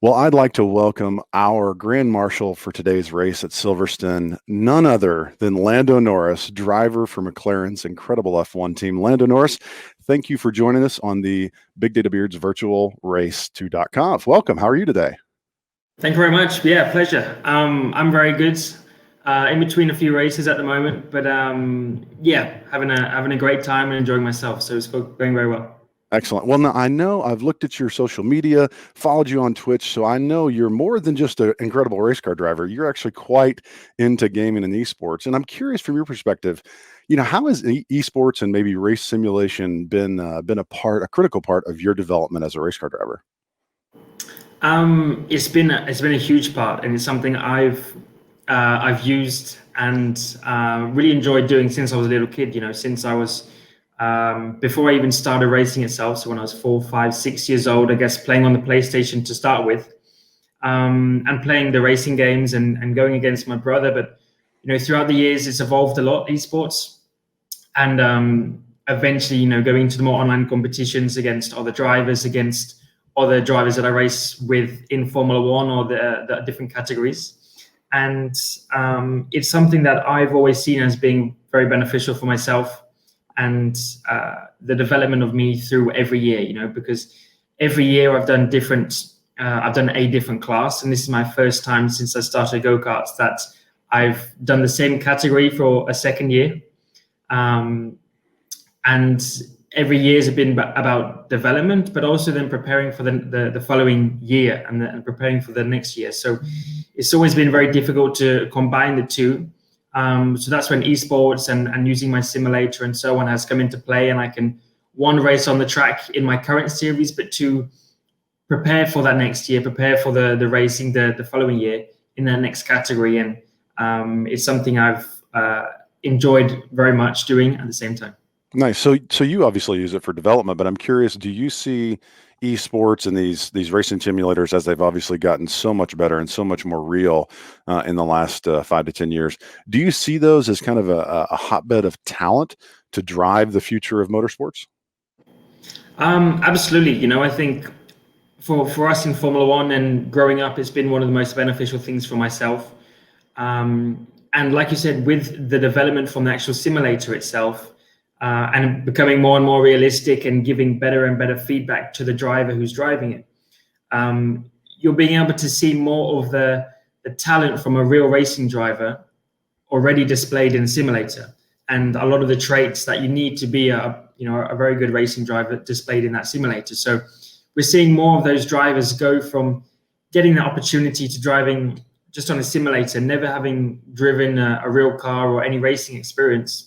Well, I'd like to welcome our Grand Marshal for today's race at Silverstone, none other than Lando Norris, driver for McLaren's incredible F1 team. Lando Norris, thank you for joining us on the Big Data Beards virtual race to .conf. Welcome. How are you today? Thank you very much. Yeah, pleasure. I'm very good. In between a few races at the moment, but yeah, having a great time and enjoying myself. So it's going very well. Excellent. Well, now I know I've looked at your social media, followed you on Twitch, so I know you're more than just an incredible race car driver. You're actually quite into gaming and esports. And I'm curious from your perspective, how has esports and maybe race simulation been a critical part of your development as a race car driver? It's been a huge part, and it's something I've used and really enjoyed doing since I was a little kid. Since I was before I even started racing itself. So when I was 4, 5, 6 years old, I guess playing on the PlayStation to start with, and playing the racing games and going against my brother. But throughout the years, it's evolved a lot, esports, and eventually, going to the more online competitions against other drivers, against other drivers that I race with in Formula One or the different categories. And it's something that I've always seen as being very beneficial for myself and the development of me through every year, because every year I've done a different class. And this is my first time since I started go-karts that I've done the same category for a second year. And every year has been about development, but also then preparing for the following year and preparing for the next year. So it's always been very difficult to combine the two. So that's when esports and using my simulator and so on has come into play, and I can, one, race on the track in my current series, but two, prepare for that next year, prepare for the racing the following year in the next category. And it's something I've enjoyed very much doing at the same time. Nice. So you obviously use it for development, but I'm curious, do you see esports and these racing simulators, as they've obviously gotten so much better and so much more real in the last 5 to 10 years, do you see those as kind of a hotbed of talent to drive the future of motorsports? Absolutely. I think for us in Formula One and growing up, it's been one of the most beneficial things for myself. And like you said, with the development from the actual simulator itself, and becoming more and more realistic and giving better and better feedback to the driver who's driving it, you're being able to see more of the talent from a real racing driver already displayed in the simulator, and a lot of the traits that you need to be a very good racing driver displayed in that simulator. So we're seeing more of those drivers go from getting the opportunity to driving just on a simulator, never having driven a real car or any racing experience,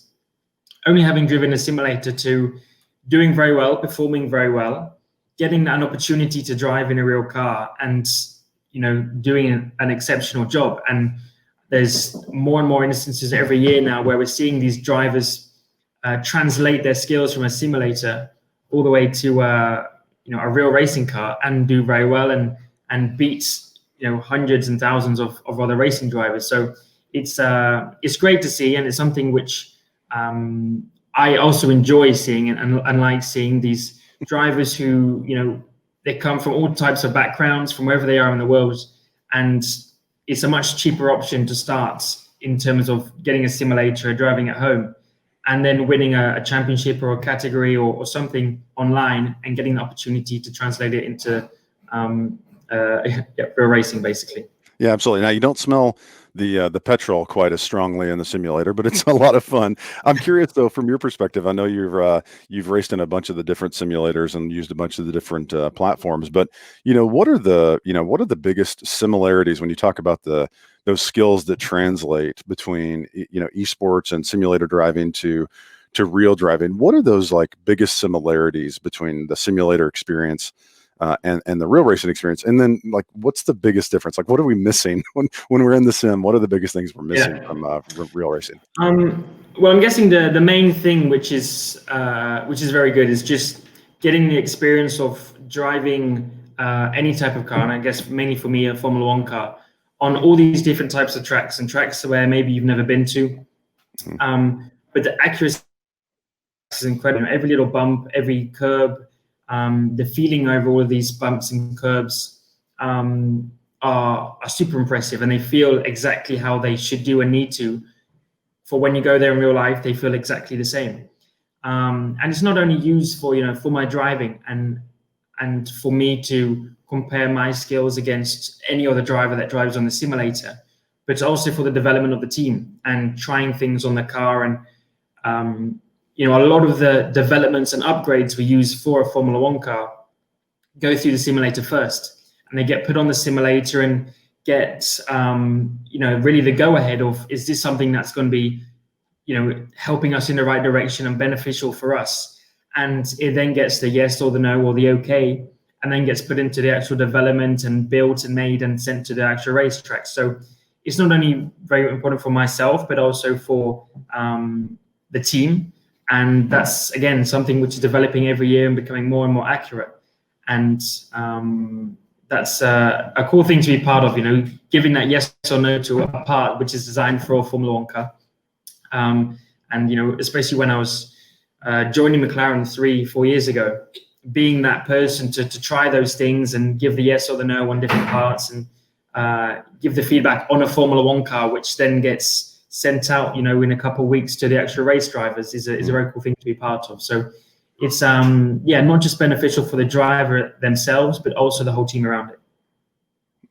only having driven a simulator, to doing very well, performing very well, getting an opportunity to drive in a real car and, doing an exceptional job. And there's more and more instances every year now where we're seeing these drivers translate their skills from a simulator all the way to a real racing car and do very well and beat hundreds and thousands of other racing drivers. So it's great to see, and it's something which I also enjoy seeing and like seeing these drivers who, they come from all types of backgrounds, from wherever they are in the world. And it's a much cheaper option to start in terms of getting a simulator, driving at home, and then winning a championship or a category or something online and getting the opportunity to translate it into real racing, basically. Yeah, absolutely. Now you don't smell the petrol quite as strongly in the simulator, but it's a lot of fun. I'm curious though, from your perspective. I know you've raced in a bunch of the different simulators and used a bunch of the different platforms, but what are the biggest similarities when you talk about those skills that translate between esports and simulator driving to real driving? What are those like biggest similarities between the simulator experience and the real racing experience? And then, like, what's the biggest difference? Like, what are we missing when we're in the sim? What are the biggest things we're missing from real racing? Well, I'm guessing the main thing, which is very good, is just getting the experience of driving any type of car, and I guess mainly for me a Formula One car, on all these different types of tracks, and tracks where maybe you've never been to. But the accuracy is incredible. Every little bump, every curb, the feeling over all of these bumps and curbs, are super impressive, and they feel exactly how they should do and need to. For when you go there in real life, they feel exactly the same. And it's not only used for for my driving and for me to compare my skills against any other driver that drives on the simulator, but also for the development of the team and trying things on the car. And a lot of the developments and upgrades we use for a Formula One car go through the simulator first, and they get put on the simulator and get really the go ahead of, is this something that's going to be helping us in the right direction and beneficial for us? And it then gets the yes or the no or the okay, and then gets put into the actual development and built and made and sent to the actual racetrack. So it's not only very important for myself, but also for the team. And that's, again, something which is developing every year and becoming more and more accurate. And that's a cool thing to be part of, giving that yes or no to a part which is designed for a Formula One car. And, especially when I was joining McLaren 3-4 years ago, being that person to try those things and give the yes or the no on different parts, and give the feedback on a Formula One car, which then gets sent out, in a couple of weeks to the actual race drivers, is a very cool thing to be part of. So it's not just beneficial for the driver themselves, but also the whole team around it.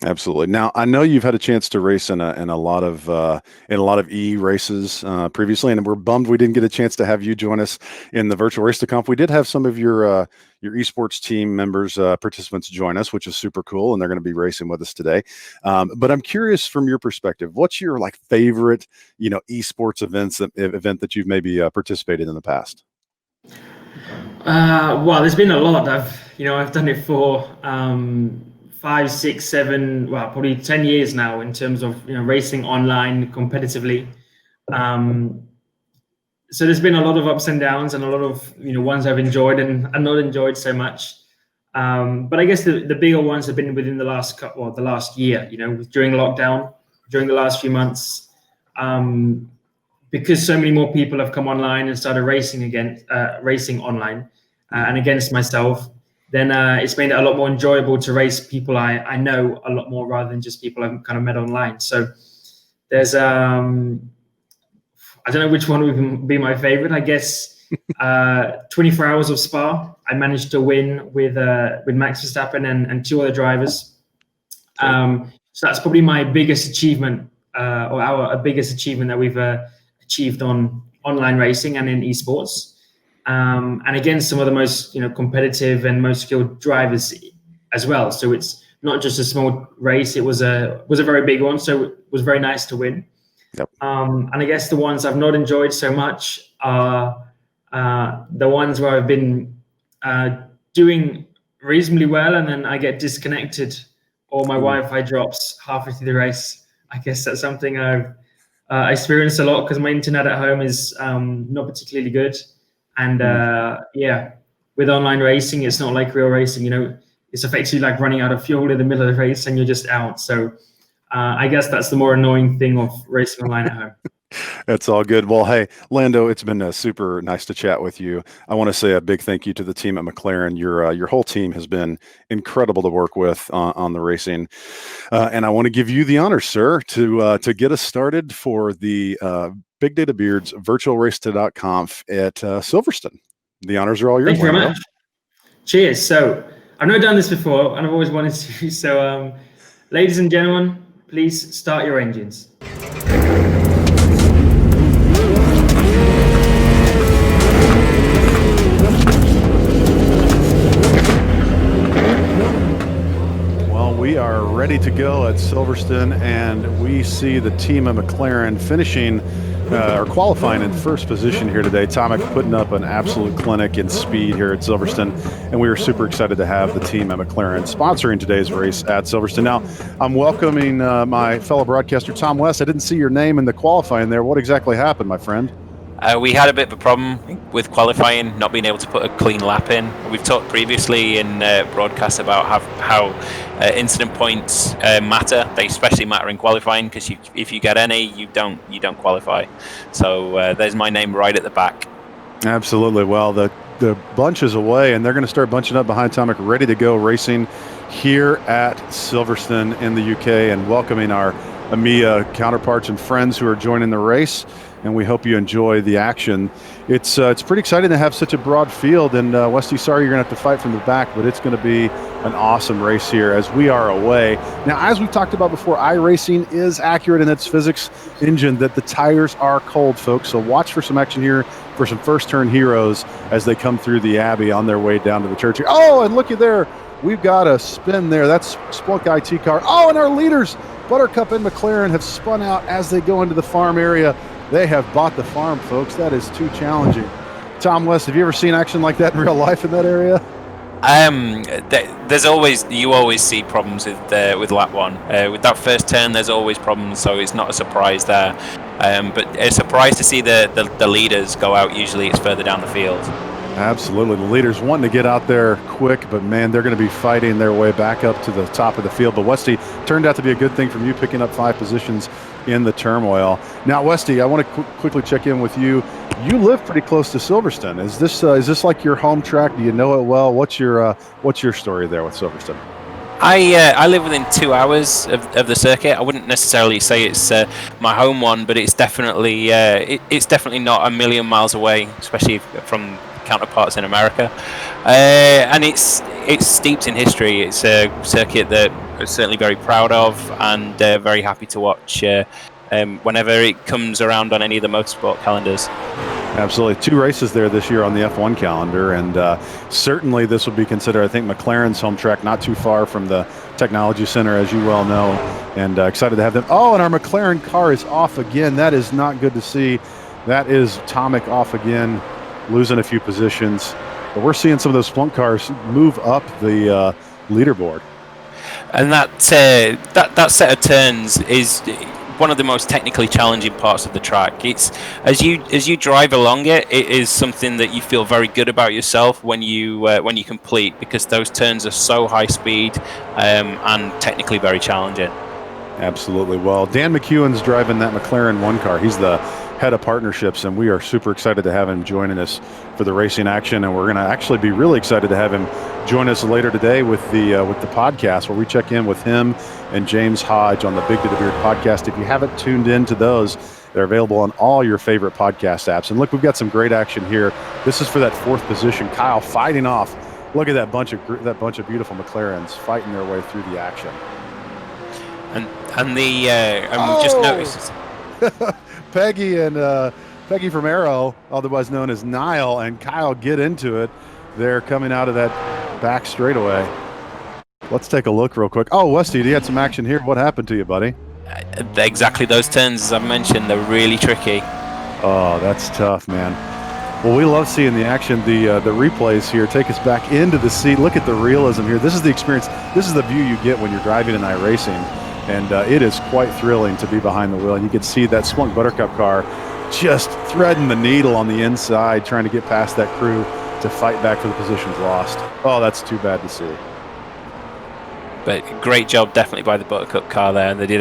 Absolutely. Now, I know you've had a chance to race in a lot of E races previously, and we're bummed we didn't get a chance to have you join us in the virtual Race to Conf. We did have some of your esports team members, participants join us, which is super cool, and they're going to be racing with us today. But I'm curious, from your perspective, what's your favorite esports event that you've maybe participated in the past? Well, there's been a lot. I've done it for 5, 6, 7, well, probably 10 years now, in terms of racing online competitively. So there's been a lot of ups and downs, and a lot of ones I've enjoyed and not enjoyed so much. But I guess the bigger ones have been within the last year. During lockdown, during the last few months, because so many more people have come online and started racing again, racing online, and against myself. Then it's made it a lot more enjoyable to race people I know a lot more, rather than just people I've kind of met online. So there's, I don't know which one would be my favorite. I guess 24 Hours of Spa, I managed to win with Max Verstappen and 2 other drivers. So that's probably my biggest achievement, or our biggest achievement that we've achieved on online racing and in esports. And against some of the most competitive and most skilled drivers as well. So it's not just a small race; it was a very big one. So it was very nice to win. Yep. And I guess the ones I've not enjoyed so much are the ones where I've been doing reasonably well, and then I get disconnected, or my Wi-Fi drops halfway through the race. I guess that's something I've experienced a lot, because my internet at home is not particularly good. And with online racing, it's not like real racing. It's effectively like running out of fuel in the middle of the race, and you're just out. So I guess that's the more annoying thing of racing online at home. That's all good. Well, hey, Lando, it's been super nice to chat with you. I want to say a big thank you to the team at McLaren. Your whole team has been incredible to work with on the racing, and I want to give you the honor, sir, to get us started for the Big Data Beards virtual race2.conf at Silverstone. The honors are all yours. Thank you very much. Cheers. So I've never done this before, and I've always wanted to. So, ladies and gentlemen, please start your engines. We are ready to go at Silverstone, and we see the team of McLaren finishing or qualifying in first position here today. Tomek putting up an absolute clinic in speed here at Silverstone, and we are super excited to have the team at McLaren sponsoring today's race at Silverstone. Now, I'm welcoming my fellow broadcaster, Tom West. I didn't see your name in the qualifying there. What exactly happened, my friend? We had a bit of a problem with qualifying, not being able to put a clean lap in. We've talked previously in broadcasts about how incident points matter. They especially matter in qualifying, because if you get any, you don't qualify. So there's my name right at the back. Absolutely. Well, the bunch is away, and they're going to start bunching up behind Tomek, ready to go racing here at Silverstone in the UK, and welcoming our EMEA counterparts and friends who are joining the race. And we hope you enjoy the action. It's pretty exciting to have such a broad field. And Westy, sorry you're going to have to fight from the back, but it's going to be an awesome race here as we are away. Now, as we talked about before, iRacing is accurate in its physics engine that the tires are cold, folks. So watch for some action here for some first turn heroes as they come through the Abbey on their way down to the church. Oh, and looky there. We've got a spin there. That's Splunk IT car. Oh, and our leaders, Buttercup and McLaren, have spun out as they go into the farm area. They have bought the farm, folks. That is too challenging. Tom West, have you ever seen action like that in real life in that area? You always see problems with lap one. With that first turn, there's always problems, so it's not a surprise there. But a surprise to see the leaders go out. Usually, it's further down the field. Absolutely. The leaders wanting to get out there quick, but man, they're going to be fighting their way back up to the top of the field. But Westy, turned out to be a good thing from you picking up 5 positions in the turmoil. Now, Westy, I want to quickly check in with you. You live pretty close to Silverstone. Is this like your home track? Do you know it well? What's your story there with Silverstone? I live within 2 hours of the circuit. I wouldn't necessarily say it's my home one, but it's definitely not a million miles away, especially from counterparts in America, and it's steeped in history. It's a circuit that we're certainly very proud of and very happy to watch whenever it comes around on any of the motorsport calendars. Absolutely. 2 races there this year on the F1 calendar, and certainly this would be considered, I think, McLaren's home track, not too far from the Technology Center, as you well know, and excited to have them. Oh, and our McLaren car is off again. That is not good to see. That is Tomic off again, losing a few positions. But we're seeing some of those Splunk cars move up the leaderboard. And that set of turns is one of the most technically challenging parts of the track. It's as you drive along it is something that you feel very good about yourself when you complete, because those turns are so high speed and technically very challenging. Absolutely. Well, Dan McEwen's driving that McLaren 1 car. He's the head of partnerships, and we are super excited to have him joining us for the racing action. And we're going to actually be really excited to have him join us later today with the podcast, where we check in with him and James Hodge on the Big to the Beard podcast. If you haven't tuned into those, they're available on all your favorite podcast apps. And look, we've got some great action here. This is for that 4th position. Kyle fighting off. Look at that bunch of beautiful McLarens fighting their way through the action. And we've just noticed Peggy from Arrow, otherwise known as Nile, and Kyle get into it. They're coming out of that back straightaway. Let's take a look real quick. Oh, Westy, you had some action here. What happened to you, buddy? Exactly those turns, as I mentioned, they're really tricky. Oh, that's tough, man. Well, we love seeing the action. The replays here take us back into the seat. Look at the realism here. This is the experience. This is the view you get when you're driving in iRacing. And it is quite thrilling to be behind the wheel. And you can see that Splunk Buttercup car just threading the needle on the inside, trying to get past that crew to fight back for the positions lost. Oh, that's too bad to see. But great job, definitely, by the Buttercup car there. They did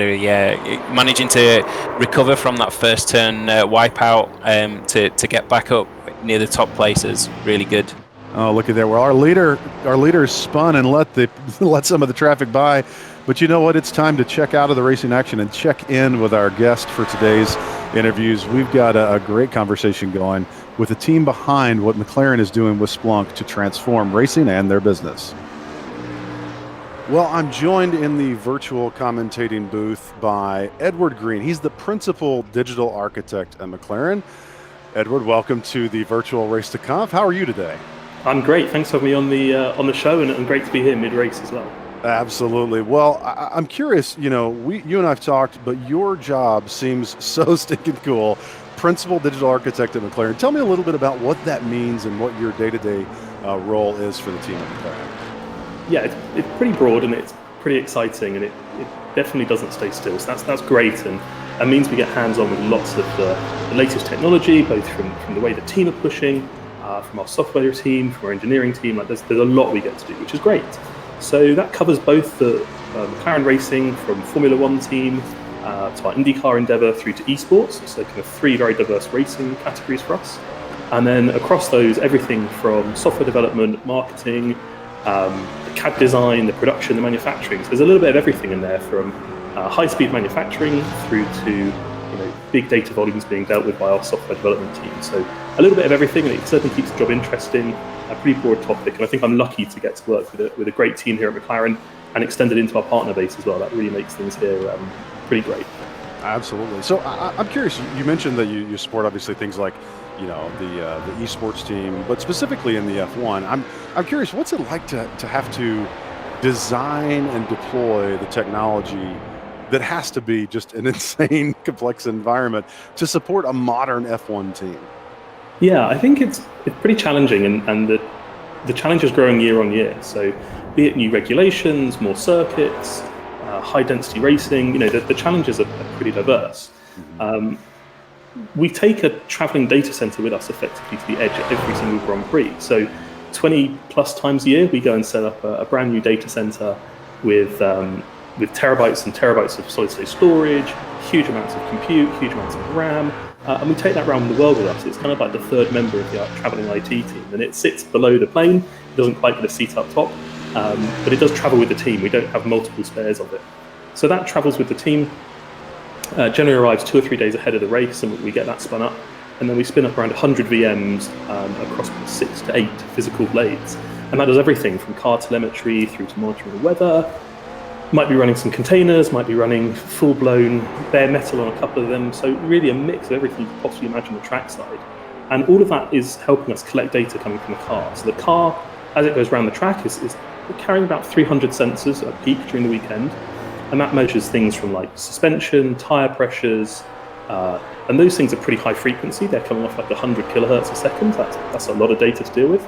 managing to recover from that first turn wipeout to get back up near the top places. Really good. Oh, look at there. Well, our leader spun and let some of the traffic by. But you know what? It's time to check out of the racing action and check in with our guest for today's interviews. We've got a great conversation going with the team behind what McLaren is doing with Splunk to transform racing and their business. Well, I'm joined in the virtual commentating booth by Edward Green. He's the principal digital architect at McLaren. Edward, welcome to the virtual Race to Conf. How are you today? I'm great. Thanks for having me on the show, and great to be here mid-race as well. Absolutely. Well, I'm curious, you and I've talked, but your job seems so stinking cool. Principal digital architect at McLaren. Tell me a little bit about what that means and what your day-to-day role is for the team at McLaren. Yeah, it's pretty broad and it's pretty exciting, and it definitely doesn't stay still. So that's great, and means we get hands-on with lots of the latest technology, both from the way the team are pushing, from our software team, from our engineering team. Like there's a lot we get to do, which is great. So that covers both the McLaren Racing from Formula One team to our IndyCar endeavour through to Esports. So kind of 3 very diverse racing categories for us. And then across those, everything from software development, marketing, CAD design, the production, the manufacturing. So there's a little bit of everything in there, from high-speed manufacturing through to big data volumes being dealt with by our software development team. So a little bit of everything, and it certainly keeps the job interesting. A pretty broad topic, and I think I'm lucky to get to work with a great team here at McLaren and extend it into our partner base as well. That really makes things here pretty great. Absolutely. So I'm curious. You mentioned that you support obviously things like the esports team, but specifically in the F1. I'm curious, what's it like to have to design and deploy the technology that has to be just an insane, complex environment to support a modern F1 team? Yeah, I think it's pretty challenging, and the challenge is growing year on year. So be it new regulations, more circuits, high density racing, the challenges are pretty diverse. We take a traveling data center with us effectively to the edge at every single Grand Prix. So 20 plus times a year, we go and set up a brand new data center with terabytes and terabytes of solid state storage, huge amounts of compute, huge amounts of RAM, and we take that around the world with us. It's kind of like the third member of the traveling IT team, and it sits below the plane. It doesn't quite get a seat up top, but it does travel with the team. We don't have multiple spares of it. So that travels with the team, generally arrives 2 or 3 days ahead of the race, and we get that spun up, and then we spin up around 100 VMs across 6 to 8 physical blades. And that does everything from car telemetry through to monitoring the weather. Might be running some containers, might be running full-blown bare metal on a couple of them. So really a mix of everything you could possibly imagine on the track side. And all of that is helping us collect data coming from the car. So the car, as it goes around the track, is carrying about 300 sensors at peak during the weekend. And that measures things from like suspension, tire pressures, and those things are pretty high frequency. They're coming off like 100 kilohertz a second. That's a lot of data to deal with.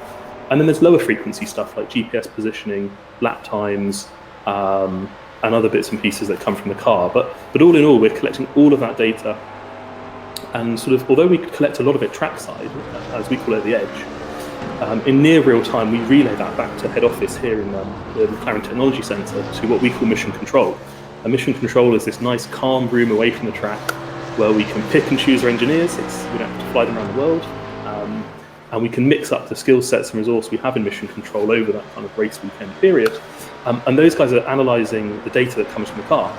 And then there's lower frequency stuff like GPS positioning, lap times, and other bits and pieces that come from the car. But all in all, we're collecting all of that data, and sort of, although we collect a lot of it trackside, as we call it, the edge, in near real time, we relay that back to head office here in the McLaren Technology Centre to what we call mission control. A mission control is this nice calm room away from the track where we can pick and choose our engineers. We don't have to fly them around the world. And we can mix up the skill sets and resource we have in mission control over that kind of race weekend period. And those guys are analysing the data that comes from the car.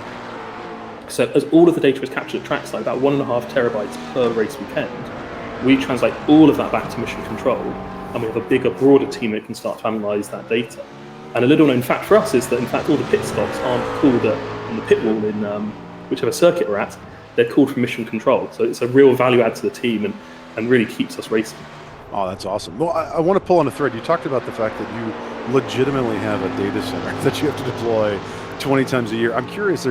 So as all of the data is captured at trackside, about 1.5 terabytes per race weekend, we translate all of that back to mission control, and we have a bigger, broader team that can start to analyse that data. And a little known fact for us is that, in fact, all the pit stops aren't called on the pit wall in whichever circuit we're at. They're called from mission control. So it's a real value add to the team and really keeps us racing. Oh, that's awesome. Well, I want to pull on a thread. You talked about the fact that you legitimately have a data center that you have to deploy 20 times a year. I'm curious,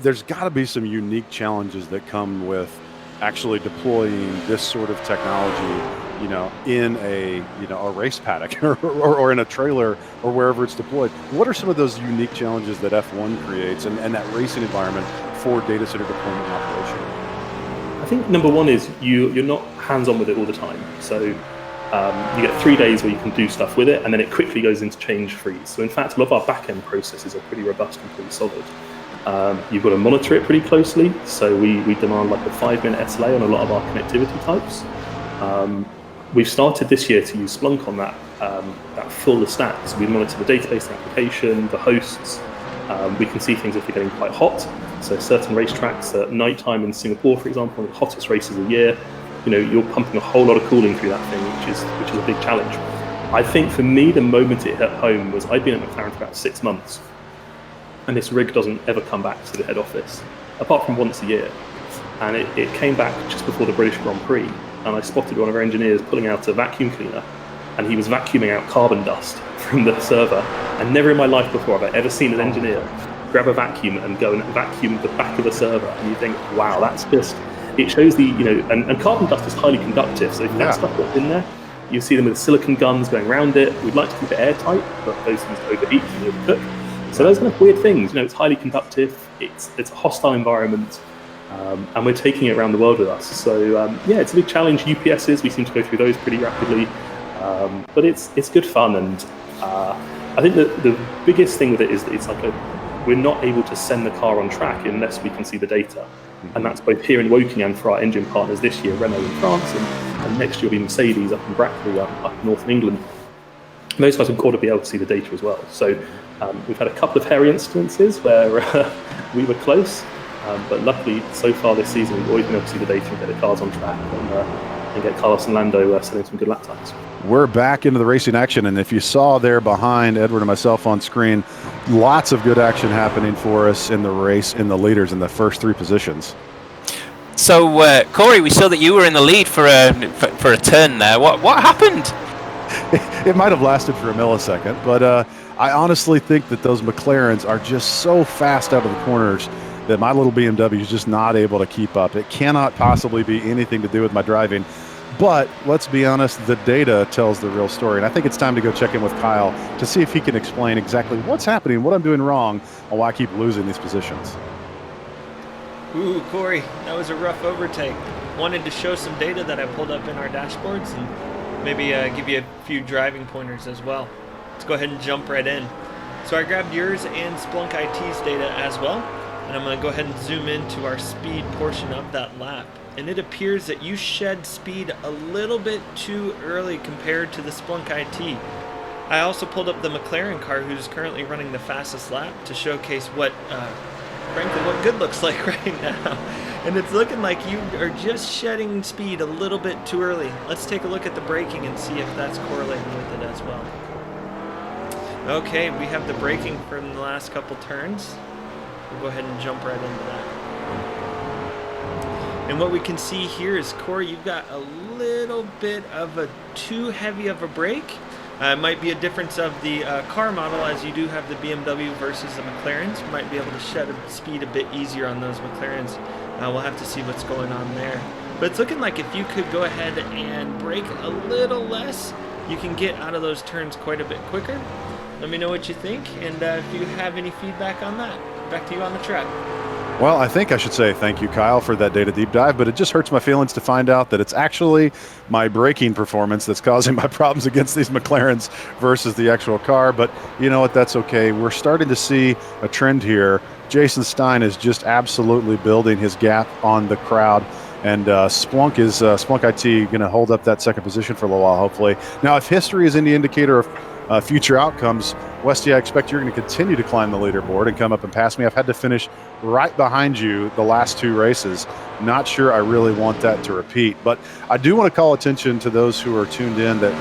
there's got to be some unique challenges that come with actually deploying this sort of technology, in a race paddock or in a trailer or wherever it's deployed. What are some of those unique challenges that F1 creates and that racing environment for data center deployment and operation? I think number one is you're not hands-on with it all the time. So you get 3 days where you can do stuff with it, and then it quickly goes into change freeze. So in fact, a lot of our back-end processes are pretty robust and pretty solid. You've got to monitor it pretty closely. So we demand like a 5-minute SLA on a lot of our connectivity types. We've started this year to use Splunk on that full stack. So we monitor the database, the application, the hosts. We can see things if they're getting quite hot. So certain racetracks at nighttime in Singapore, for example, one of the hottest races of the year, you're pumping a whole lot of cooling through that thing, which is a big challenge. I think for me, the moment it hit home was I'd been at McLaren for about 6 months, and this rig doesn't ever come back to the head office, apart from once a year. And it came back just before the British Grand Prix, and I spotted one of our engineers pulling out a vacuum cleaner, and he was vacuuming out carbon dust from the server. And never in my life before have I ever seen an engineer grab a vacuum and go and vacuum the back of the server. And you think, wow, that's just, it shows the, and carbon dust is highly conductive. So if that stuff gets in there, you see them with silicon guns going around it. We'd like to keep it airtight, but those things overheat and overcook. So those kind of weird things, it's highly conductive. It's a hostile environment. And we're taking it around the world with us. So it's a big challenge. UPSs, we seem to go through those pretty rapidly. But it's good fun. And I think that the biggest thing with it is that it's like we're not able to send the car on track unless we can see the data. And that's both here in Woking and for our engine partners this year, Renault in France, and next year will be Mercedes up in Brackley, up north in England. those guys have got to be able to see the data as well. So we've had a couple of hairy instances where we were close, but luckily so far this season we've always been able to see the data and get the cars on track and get Carlos and Lando setting some good lap times. We're back into the racing action, and if you saw there behind Edward and myself on screen, lots of good action happening for us in the race, in the leaders in the first 3 positions. So, Corey, we saw that you were in the lead for a turn there. What happened? It might have lasted for a millisecond, but I honestly think that those McLarens are just so fast out of the corners that my little BMW is just not able to keep up. It cannot possibly be anything to do with my driving. But let's be honest, the data tells the real story. And I think it's time to go check in with Kyle to see if he can explain exactly what's happening, what I'm doing wrong, and why I keep losing these positions. Ooh, Corey, that was a rough overtake. Wanted to show some data that I pulled up in our dashboards and maybe give you a few driving pointers as well. Let's go ahead and jump right in. So I grabbed yours and Splunk IT's data as well, and I'm going to go ahead and zoom into our speed portion of that lap. And it appears that you shed speed a little bit too early compared to the Splunk IT. I also pulled up the McLaren car, who's currently running the fastest lap, to showcase what, frankly, what good looks like right now. And it's looking like you are just shedding speed a little bit too early. Let's take a look at the braking and see if that's correlating with it as well. Okay, we have the braking from the last couple turns. We'll go ahead and jump right into that. And what we can see here is, Corey, you've got a little bit of a too heavy of a brake. It might be a difference of the car model, as you do have the BMW versus the McLarens. You might be able to shed speed a bit easier on those McLarens. We'll have to see what's going on there. But it's looking like if you could go ahead and brake a little less, you can get out of those turns quite a bit quicker. Let me know what you think, and if you have any feedback on that. Back to you on the track. Well, I think I should say thank you, Kyle, for that data deep dive, but it just hurts my feelings to find out that it's actually my braking performance that's causing my problems against these McLarens versus the actual car. But you know what? That's okay. We're starting to see a trend here. Jason Stein is just absolutely building his gap on the crowd. And Splunk IT going to hold up that second position for a little while, hopefully. Now, if history is any indicator of future outcomes, Westy, I expect you're going to continue to climb the leaderboard and come up and pass me. I've had to finish right behind you the last 2 races. Not sure I really want that to repeat, but I do want to call attention to those who are tuned in that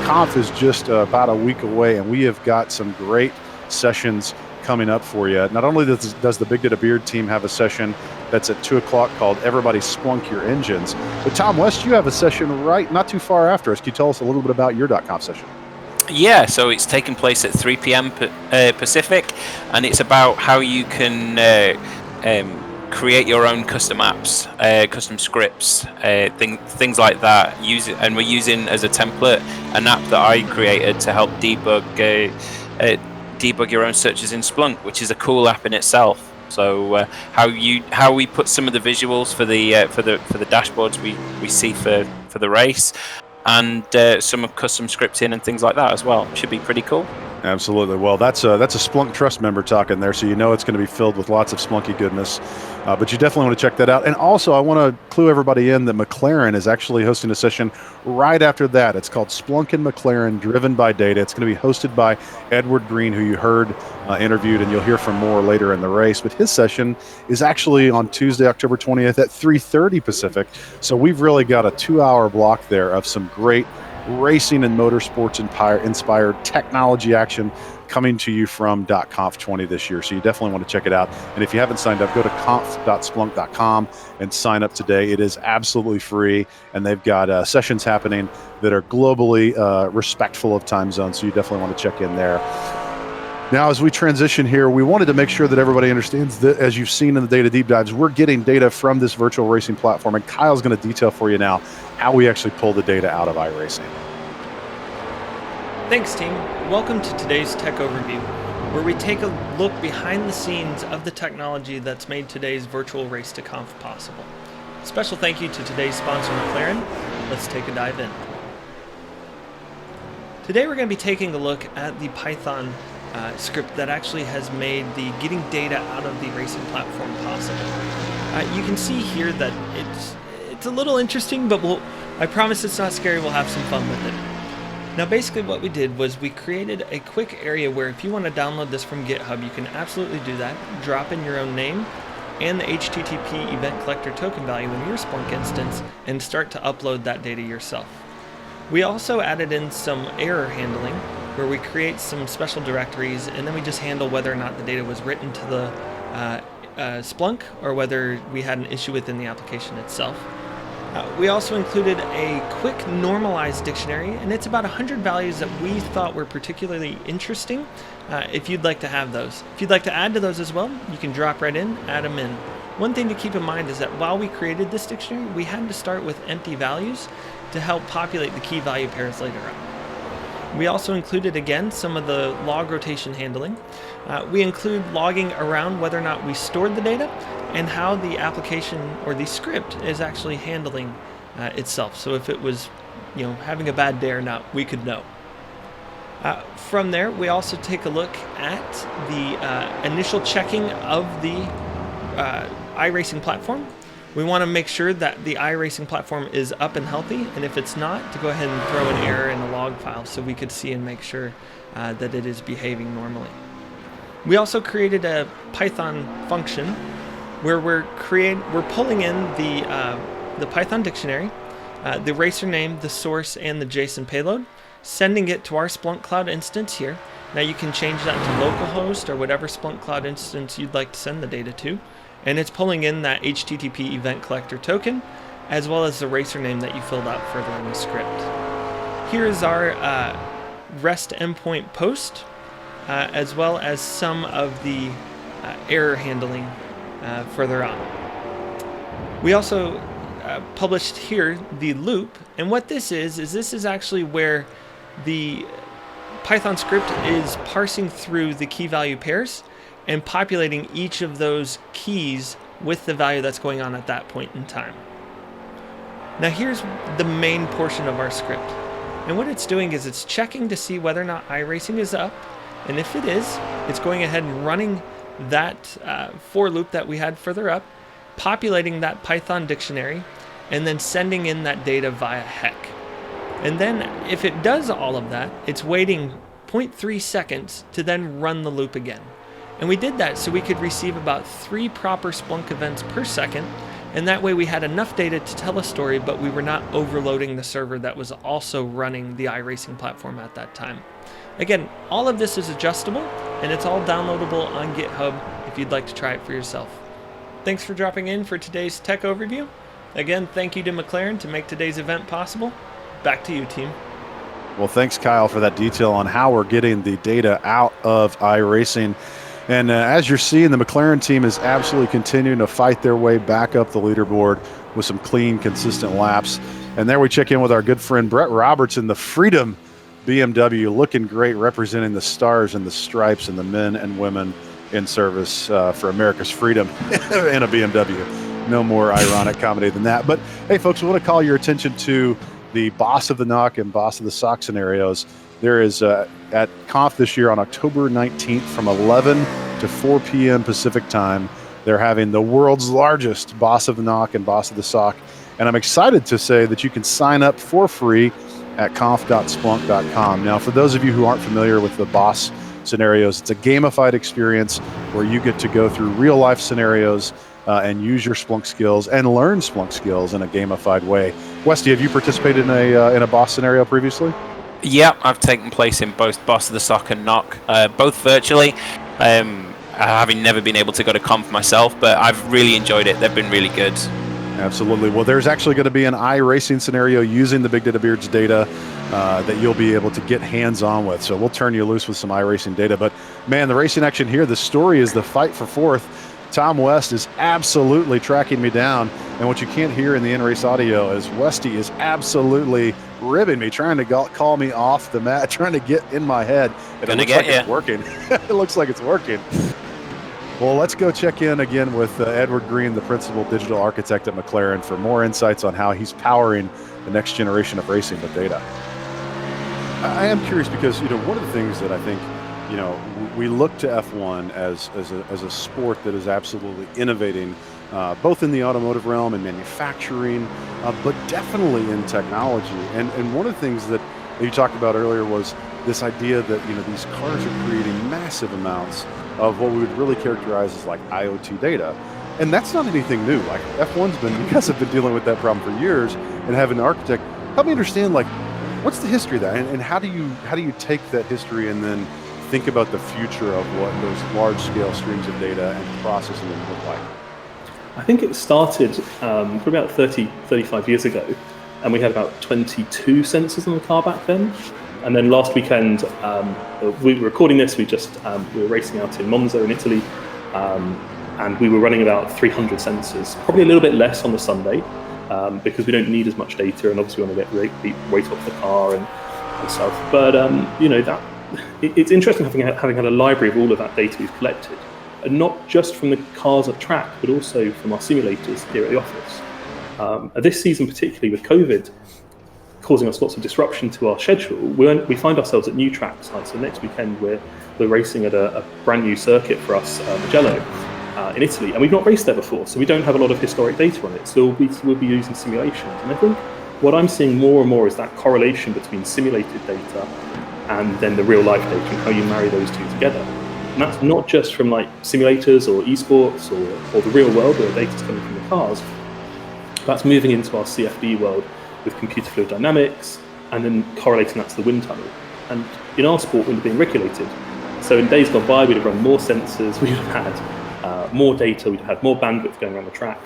conf is just about a week away, and we have got some great sessions coming up for you. Not only does the Big Data Beard team have a session that's at 2 o'clock called Everybody Splunk Your Engines, but Tom West, you have a session right not too far after us. Can you tell us a little bit about your .conf session? Yeah, so it's taking place at 3 p.m. Pacific, and it's about how you can create your own custom apps, custom scripts, things like that. And we're using as a template an app that I created to help debug your own searches in Splunk, which is a cool app in itself. So how we put some of the visuals for the dashboards we see for the race, and some custom scripting and things like that as well. Should be pretty cool. Absolutely. Well, that's a Splunk Trust member talking there, so you know it's going to be filled with lots of Splunky goodness. But you definitely want to check that out. And also, I want to clue everybody in that McLaren is actually hosting a session right after that. It's called Splunk and McLaren, driven by data. It's going to be hosted by Edward Green, who you heard interviewed, and you'll hear from more later in the race. But his session is actually on Tuesday, October 20th at 3:30 Pacific. So we've really got a 2-hour block there of some great racing and motorsports inspired technology action coming to you from .conf 20 this year. So you definitely want to check it out. And if you haven't signed up, go to conf.splunk.com and sign up today. It is absolutely free, and they've got sessions happening that are globally respectful of time zones. So you definitely want to check in there. Now, as we transition here, we wanted to make sure that everybody understands that, as you've seen in the data deep dives, we're getting data from this virtual racing platform, and Kyle's going to detail for you now how we actually pull the data out of iRacing. Thanks, team. Welcome to today's Tech Overview, where we take a look behind the scenes of the technology that's made today's virtual Race to Conf possible. Special thank you to today's sponsor, McLaren. Let's take a dive in. Today we're going to be taking a look at the Python script that actually has made the getting data out of the racing platform possible. You can see here that it's a little interesting, but I promise it's not scary. We'll have some fun with it. Now basically what we did was we created a quick area where if you want to download this from GitHub, you can absolutely do that. Drop in your own name and the HTTP event collector token value in your Splunk instance and start to upload that data yourself. We also added in some error handling where we create some special directories and then we just handle whether or not the data was written to the Splunk or whether we had an issue within the application itself. We also included a quick normalized dictionary, and it's about 100 values that we thought were particularly interesting if you'd like to have those. If you'd like to add to those as well, you can drop right in, add them in. One thing to keep in mind is that while we created this dictionary, we had to start with empty values to help populate the key value pairs later on. We also included, again, some of the log rotation handling. We include logging around whether or not we stored the data and how the application or the script is actually handling itself. So if it was, having a bad day or not, we could know. From there, we also take a look at the initial checking of the iRacing platform. We want to make sure that the iRacing platform is up and healthy, and if it's not, to go ahead and throw an error in the log file so we could see and make sure that it is behaving normally. We also created a Python function where we're pulling in the Python dictionary, the racer name, the source, and the JSON payload, sending it to our Splunk Cloud instance here. Now you can change that to localhost or whatever Splunk Cloud instance you'd like to send the data to. And it's pulling in that HTTP event collector token, as well as the racer name that you filled out further in the script. Here is our REST endpoint post, as well as some of the error handling further on. We also published here the loop, and what this is actually where the Python script is parsing through the key value pairs and populating each of those keys with the value that's going on at that point in time. Now here's the main portion of our script. And what it's doing is it's checking to see whether or not iRacing is up. And if it is, it's going ahead and running that for loop that we had further up, populating that Python dictionary, and then sending in that data via HEC. And then if it does all of that, it's waiting 0.3 seconds to then run the loop again. And we did that so we could receive about 3 proper Splunk events per second, and that way we had enough data to tell a story, but we were not overloading the server that was also running the iRacing platform at that time. Again, all of this is adjustable, and it's all downloadable on GitHub if you'd like to try it for yourself. Thanks for dropping in for today's tech overview. Again, thank you to McLaren to make today's event possible. Back to you, team. Well, thanks, Kyle, for that detail on how we're getting the data out of iRacing. And as you're seeing, the McLaren team is absolutely continuing to fight their way back up the leaderboard with some clean, consistent laps. And there we check in with our good friend Brett Robertson, the Freedom BMW, looking great, representing the stars and the stripes and the men and women in service for America's freedom in a BMW. No more ironic comedy than that. But hey, folks, we want to call your attention to the boss of the knock and boss of the sock scenarios. There is at conf this year on October 19th from 11 to 4 p.m. Pacific time. They're having the world's largest boss of the knock and boss of the sock. And I'm excited to say that you can sign up for free at conf.splunk.com. Now, for those of you who aren't familiar with the boss scenarios, it's a gamified experience where you get to go through real life scenarios and use your Splunk skills and learn Splunk skills in a gamified way. Westy, have you participated in a boss scenario previously? Yeah, I've taken place in both Boss of the Sock and Knock, both virtually. Having never been able to go to conf myself, but I've really enjoyed it. They've been really good. Absolutely. Well, there's actually going to be an iRacing scenario using the Big Data Beards data that you'll be able to get hands-on with. So we'll turn you loose with some iRacing data. But man, the racing action here, the story is the fight for fourth. Tom West is absolutely tracking me down. And what you can't hear in the in-race audio is Westy is absolutely ribbing me, trying to call me off the mat, trying to get in my head. And it looks like it's working. It looks like it's working. Well, let's go check in again with Edward Green, the principal digital architect at McLaren, for more insights on how he's powering the next generation of racing with data. I am curious because, one of the things that I think, we look to F1 as a sport that is absolutely innovating, both in the automotive realm and manufacturing, but definitely in technology. And one of the things that that you talked about earlier was this idea that, you know, these cars are creating massive amounts of what we would really characterize as like IoT data. And that's not anything new. Like F1's been, you guys have been dealing with that problem for years and having an architect. Help me understand, like, what's the history of that, and how do you take that history and then think about the future of what those large scale streams of data and processing them look like? I think it started for about 35 years ago, and we had about 22 sensors on the car back then. And then last weekend, we were recording this, we were racing out in Monza in Italy, and we were running about 300 sensors, probably a little bit less on the Sunday, because we don't need as much data, and obviously we want to get weight off the car and stuff. But it's interesting having had a library of all of that data we've collected, and not just from the cars at track, but also from our simulators here at the office. This season, particularly with COVID causing us lots of disruption to our schedule, we find ourselves at new track sites. So next weekend we're racing at a brand new circuit for us, Mugello, in Italy, and we've not raced there before, so we don't have a lot of historic data on it. So we'll be using simulations, and I think what I'm seeing more and more is that correlation between simulated data and then the real life data, and how you marry those two together. And that's not just from like simulators or esports or the real world where the data's coming from the cars. That's moving into our CFD world with computer fluid dynamics, and then correlating that to the wind tunnel. And in our sport, we're being regulated. So in days gone by, we'd have run more sensors, we'd have had more data, we'd have had more bandwidth going around the track.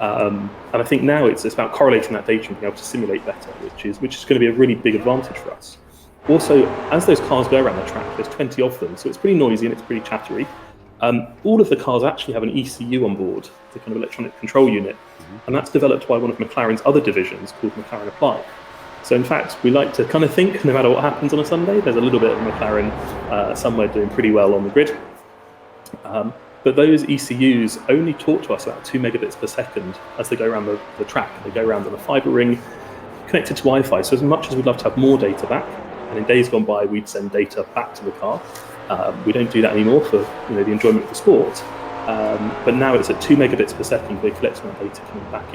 And I think now it's about correlating that data and being able to simulate better, which is going to be a really big advantage for us. Also, as those cars go around the track, there's 20 of them, so it's pretty noisy and it's pretty chattery. All of the cars actually have an ECU on board, the kind of electronic control unit, and that's developed by one of McLaren's other divisions called McLaren Applied. So in fact, we like to kind of think, no matter what happens on a Sunday, there's a little bit of McLaren somewhere doing pretty well on the grid. But those ECUs only talk to us about 2 megabits per second as they go around the track. They go around on a fiber ring connected to Wi-Fi. So as much as we'd love to have more data back, and in days gone by, we'd send data back to the car. We don't do that anymore for the enjoyment of the sport. But now it's at 2 megabits per second. We're collecting that data coming back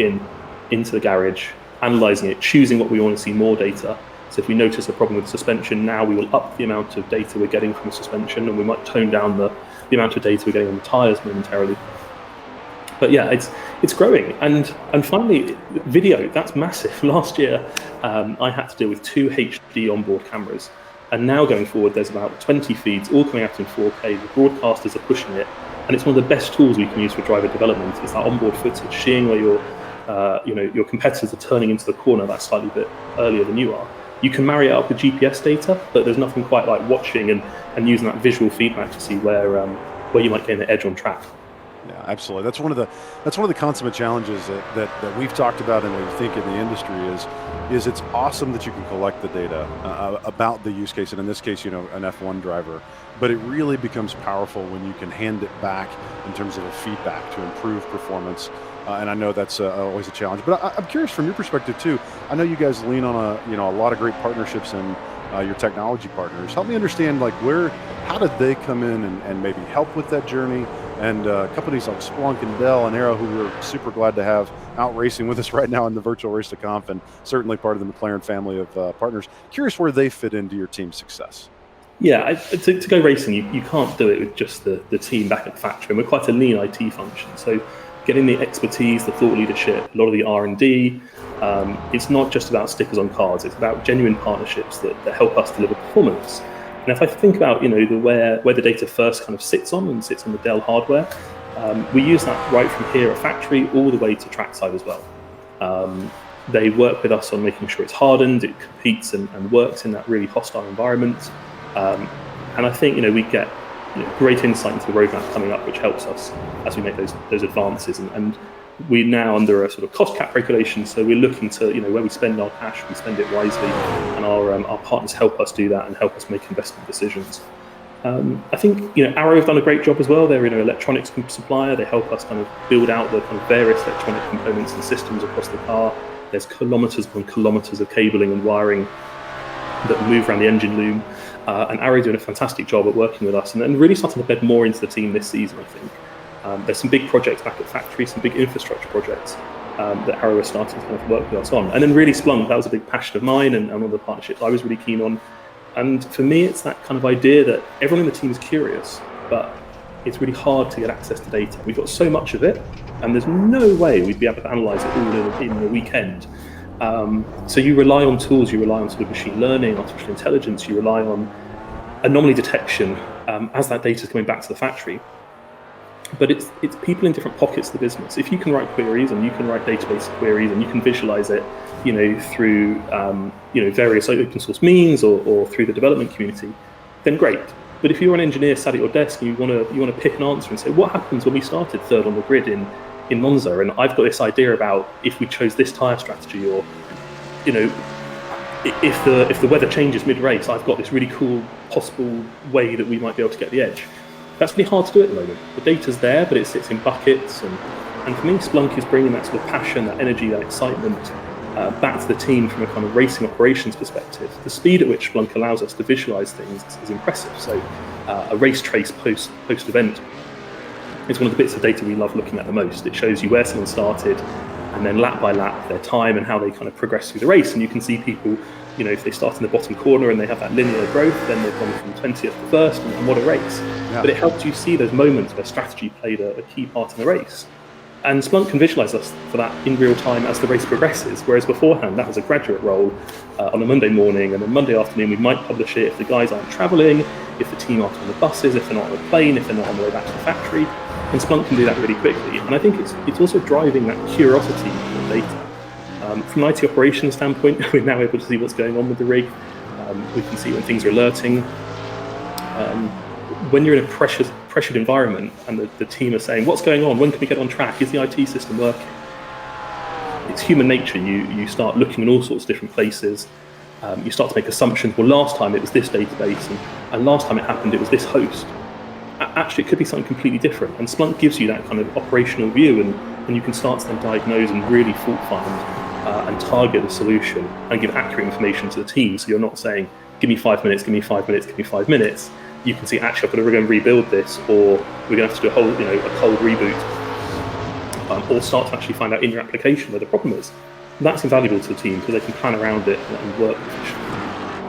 into the garage, analysing it, choosing what we want to see more data. So if we notice a problem with suspension, now we will up the amount of data we're getting from the suspension, and we might tone down the amount of data we're getting on the tyres momentarily. But yeah, it's growing. And finally, video, that's massive. Last year, I had to deal with 2 HD onboard cameras. And now going forward, there's about 20 feeds, all coming out in 4K. The broadcasters are pushing it. And it's one of the best tools we can use for driver development. It's that onboard footage, seeing where your competitors are turning into the corner that slightly bit earlier than you are. You can marry it up with GPS data, but there's nothing quite like watching and using that visual feedback to see where you might gain the edge on track. Yeah, absolutely. That's one of the consummate challenges that we've talked about and we think in the industry is it's awesome that you can collect the data about the use case, and in this case, an F1 driver, but it really becomes powerful when you can hand it back in terms of a feedback to improve performance. And I know that's always a challenge, but I'm curious from your perspective too. I know you guys lean on a lot of great partnerships and your technology partners. Help me understand, like, how did they come in and maybe help with that journey? And companies like Splunk and Dell and Arrow, who we're super glad to have out racing with us right now in the virtual Race to Conf, and certainly part of the McLaren family of partners. Curious where they fit into your team's success. Yeah, to go racing, you can't do it with just the team back at the factory. And we're quite a lean IT function. So getting the expertise, the thought leadership, a lot of the R&D, it's not just about stickers on cards. It's about genuine partnerships that help us deliver performance. And if I think about where the data first kind of sits on the Dell hardware, we use that right from here at factory all the way to trackside as well. They work with us on making sure it's hardened, it competes and works in that really hostile environment. And I think we get great insight into the roadmap coming up, which helps us as we make those advances. And we're now under a sort of cost cap regulation, so we're looking to where we spend our cash, we spend it wisely, and our partners help us do that and help us make investment decisions. I think Arrow have done a great job as well. They're an electronics supplier. They help us kind of build out the kind of various electronic components and systems across the car. There's kilometers upon kilometers of cabling and wiring that move around the engine loom. And Arrow doing a fantastic job at working with us and really starting to bed more into the team this season, I think. There's some big projects back at factory, some big infrastructure projects. that Harrow was starting to kind of work with us on. And then really Splunk, that was a big passion of mine and one of the partnerships I was really keen on. And for me, it's that kind of idea that everyone in the team is curious, but it's really hard to get access to data. We've got so much of it, and there's no way we'd be able to analyze it all in a weekend. So you rely on tools, you rely on sort of machine learning, artificial intelligence, you rely on anomaly detection as that data is coming back to the factory. But it's people in different pockets of the business. If you can write queries and you can write database queries and you can visualize it, through various open source means or through the development community, then great. But if you're an engineer sat at your desk and you want to pick an answer and say, what happens when we started third on the grid in Monza, and I've got this idea about if we chose this tire strategy, or if the weather changes mid-race, I've got this really cool possible way that we might be able to get the edge. That's really hard to do at the moment. The data's there, but it sits in buckets, and for me, Splunk is bringing that sort of passion, that energy, that excitement back to the team from a kind of racing operations perspective. The speed at which Splunk allows us to visualize things is impressive. So a race trace post-event is one of the bits of data we love looking at the most. It shows you where someone started, and then lap by lap their time and how they kind of progress through the race. And you can see people, if they start in the bottom corner and they have that linear growth, then they've gone from 20th to first, and what a race. Yeah. But it helps you see those moments where strategy played a key part in the race. And Splunk can visualize us for that in real time as the race progresses, whereas beforehand that was a graduate role on a Monday morning, and then Monday afternoon we might publish it if the guys aren't traveling, if the team aren't on the buses, if they're not on the plane, if they're not on the way back to the factory. And Splunk can do that really quickly. And I think it's also driving that curiosity in data. From an IT operations standpoint, we're now able to see what's going on with the rig. We can see when things are alerting. When you're in a pressured environment and the team are saying, what's going on? When can we get on track? Is the IT system working? It's human nature. You start looking in all sorts of different places. You start to make assumptions. Well, last time it was this database, and last time it happened, it was this host. Actually, it could be something completely different. And Splunk gives you that kind of operational view, and you can start to then diagnose and really fault find and target the solution and give accurate information to the team. So you're not saying, give me 5 minutes, give me 5 minutes, give me 5 minutes. You can see, actually, I've got to go and rebuild this, or we're going to have to do a cold reboot, or start to actually find out in your application where the problem is. And that's invaluable to the team because they can plan around it and work efficiently.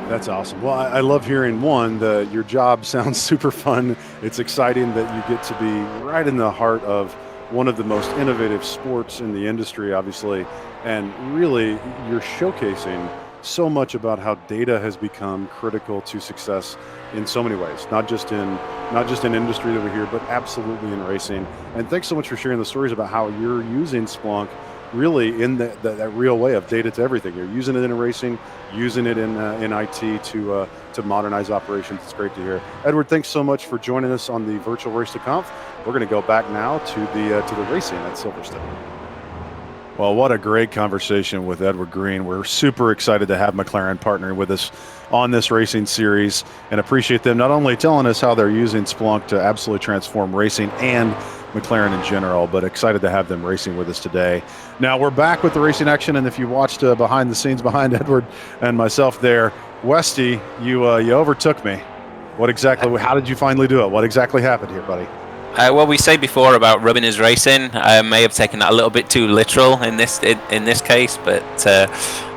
That's awesome. Well, I love hearing, one, your job sounds super fun. It's exciting that you get to be right in the heart of one of the most innovative sports in the industry, obviously, and really you're showcasing so much about how data has become critical to success in so many ways, not just in industry that we hear, but absolutely in racing. And thanks so much for sharing the stories about how you're using Splunk really in that real way of data to everything. You're using it in racing, using it in IT to modernize operations. It's great to hear. Edward, thanks so much for joining us on the virtual Race to Conf. We're going to go back now to the racing at Silverstone. Well, what a great conversation with Edward Green. We're super excited to have McLaren partnering with us on this racing series, and appreciate them not only telling us how they're using Splunk to absolutely transform racing and McLaren in general, but excited to have them racing with us today. Now we're back with the racing action, and if you watched behind the scenes behind Edward and myself there, Westy, you overtook me. How did you finally do it? What exactly happened here, buddy? Well, we say before about rubbing his racing. I may have taken that a little bit too literal in this case, but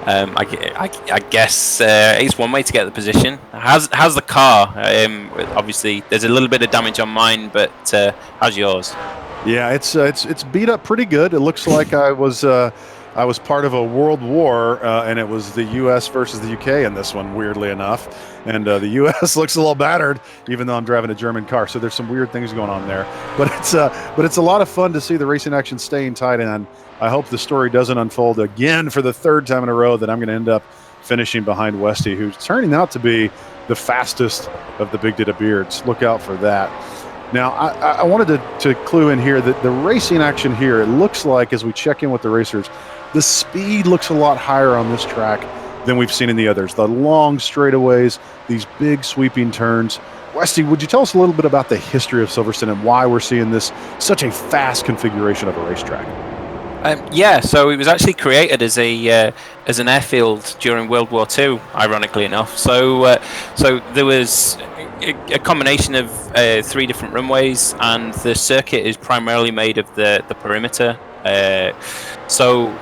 I guess it's one way to get the position. How's the car? Obviously, there's a little bit of damage on mine, but how's yours? Yeah, it's beat up pretty good. It looks like I was part of a world war, and it was the U.S. versus the U.K. in this one, weirdly enough. And the U.S. looks a little battered, even though I'm driving a German car. So there's some weird things going on there. But it's a lot of fun to see the racing action staying tight. And I hope the story doesn't unfold again for the third time in a row that I'm going to end up finishing behind Westy, who's turning out to be the fastest of the Big Data Beards. Look out for that. Now, I wanted to clue in here that the racing action here, it looks like, as we check in with the racers, the speed looks a lot higher on this track than we've seen in the others. The long straightaways, these big sweeping turns. Westy, would you tell us a little bit about the history of Silverstone and why we're seeing this such a fast configuration of a racetrack? Yeah, so it was actually created as an airfield during World War II, ironically enough. So there was a combination of 3 different runways, and the circuit is primarily made of the perimeter So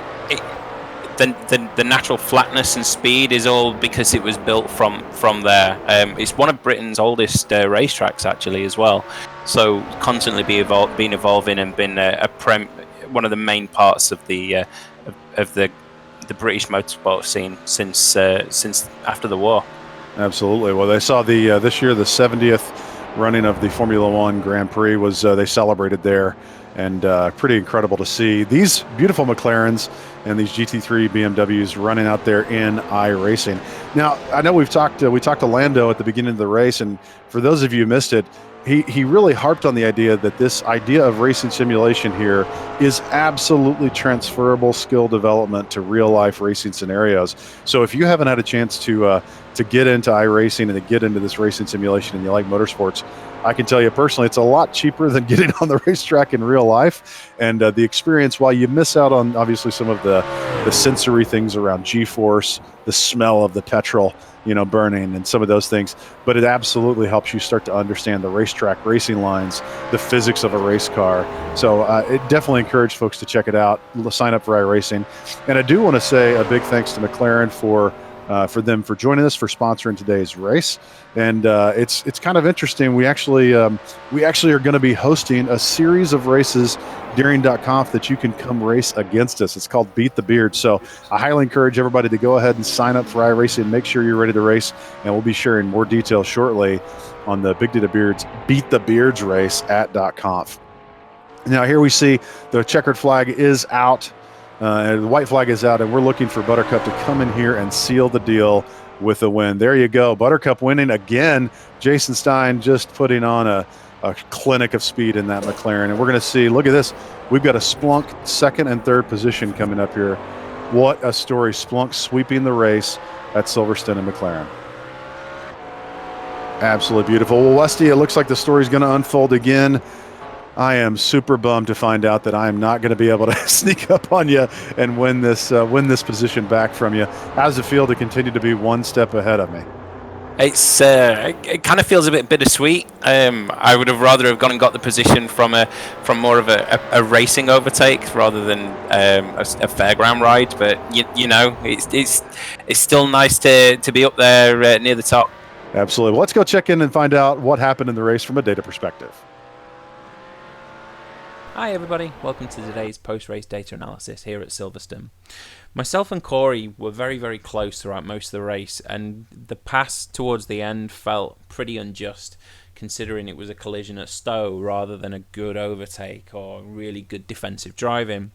the natural flatness and speed is all because it was built from there. It's one of Britain's oldest racetracks actually as well. So constantly been evolving and been one of the main parts of the British motorsport scene since after the war. Absolutely. Well, they saw the this year the 70th running of the Formula One Grand Prix was they celebrated there, and pretty incredible to see these beautiful McLarens and these GT3 BMWs running out there in iRacing. Now, I know we talked to Lando at the beginning of the race, and for those of you who missed it, he really harped on the idea that this idea of racing simulation here is absolutely transferable skill development to real life racing scenarios. So if you haven't had a chance to get into iRacing and to get into this racing simulation and you like motorsports, I can tell you personally, it's a lot cheaper than getting on the racetrack in real life. And the experience, while you miss out on obviously some of the sensory things around G-force, the smell of the petrol, burning and some of those things, but it absolutely helps you start to understand the racetrack racing lines, the physics of a race car. So it definitely encourage folks to check it out, sign up for iRacing. And I do want to say a big thanks to McLaren for joining us, for sponsoring today's race. And it's kind of interesting. We actually are going to be hosting a series of races during .conf that you can come race against us. It's called Beat the Beard. So I highly encourage everybody to go ahead and sign up for iRacing. Make sure you're ready to race, and we'll be sharing more details shortly on the Big Data Beards Beat the Beards race at .conf. Now here we see the checkered flag is out. The white flag is out, and we're looking for Buttercup to come in here and seal the deal with a win. There you go. Buttercup winning again. Jason Stein just putting on a clinic of speed in that McLaren. And we're going to see, look at this. We've got a Splunk second and third position coming up here. What a story. Splunk sweeping the race at Silverstone and McLaren. Absolutely beautiful. Well, Westy, it looks like the story's going to unfold again. I am super bummed to find out that I am not going to be able to sneak up on you and win this position back from you. How does it feel to continue to be one step ahead of me? It kind of feels a bit bittersweet. I would have rather have gone and got the position from more of a racing overtake rather than a fairground ride. But it's still nice to be up there near the top. Absolutely. Well, let's go check in and find out what happened in the race from a data perspective. Hi everybody, welcome to today's post-race data analysis here at Silverstone. Myself and Corey were very, very close throughout most of the race, and the pass towards the end felt pretty unjust, considering it was a collision at Stowe rather than a good overtake or really good defensive driving.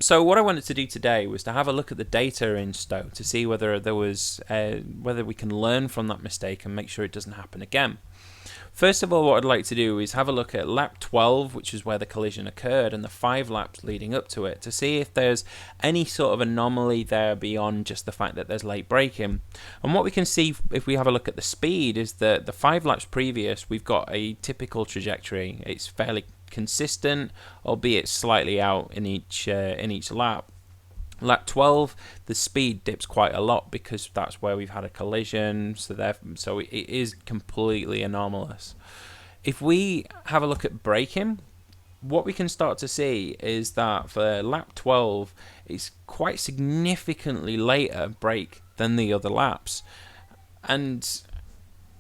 So what I wanted to do today was to have a look at the data in Stowe to see whether whether we can learn from that mistake and make sure it doesn't happen again. First of all, what I'd like to do is have a look at lap 12, which is where the collision occurred, and the 5 laps leading up to it, to see if there's any sort of anomaly there beyond just the fact that there's late braking. And what we can see if we have a look at the speed is that the 5 laps previous, we've got a typical trajectory. It's fairly consistent, albeit slightly out in each lap. Lap 12, the speed dips quite a lot because that's where we've had a collision, so it is completely anomalous. If we have a look at braking, what we can start to see is that for lap 12, it's quite significantly later brake than the other laps. And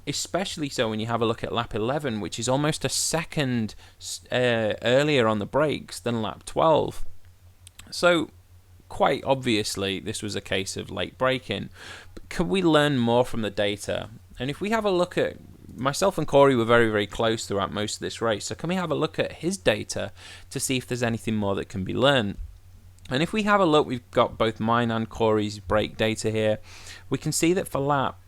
especially so when you have a look at lap 11, which is almost a second earlier on the brakes than lap 12. So quite obviously this was a case of late braking, but can we learn more from the data? And if we have a look at, myself and Corey were very, very close throughout most of this race, so can we have a look at his data to see if there's anything more that can be learned? And if we have a look, we've got both mine and Corey's brake data here. We can see that for lap